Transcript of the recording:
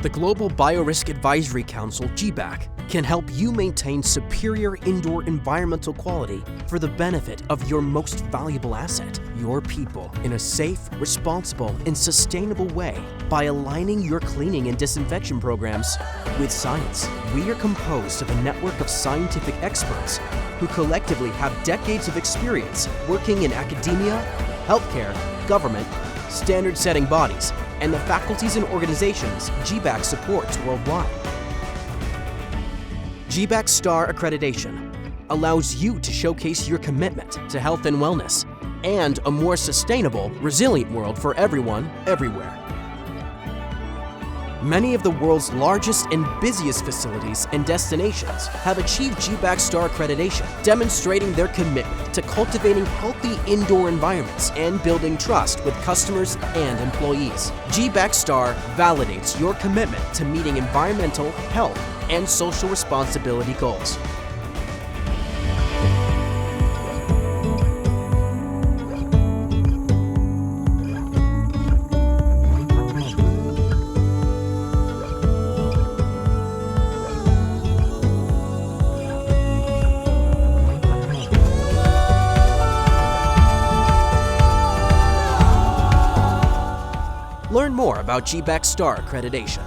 The Global Biorisk Advisory Council, GBAC, can help you maintain superior indoor environmental quality for the benefit of your most valuable asset, your people, in a safe, responsible, and sustainable way by aligning your cleaning and disinfection programs with science. We are composed of a network of scientific experts who collectively have decades of experience working in academia, healthcare, government, standard-setting bodies, and the faculties and organizations GBAC supports worldwide. GBAC STAR Accreditation allows you to showcase your commitment to health and wellness and a more sustainable, resilient world for everyone, everywhere. Many of the world's largest and busiest facilities and destinations have achieved GBAC STAR Accreditation, demonstrating their commitment to cultivating healthy indoor environments and building trust with customers and employees. GBAC STAR validates your commitment to meeting environmental, health, and social responsibility goals. Learn more about GBAC STAR Accreditation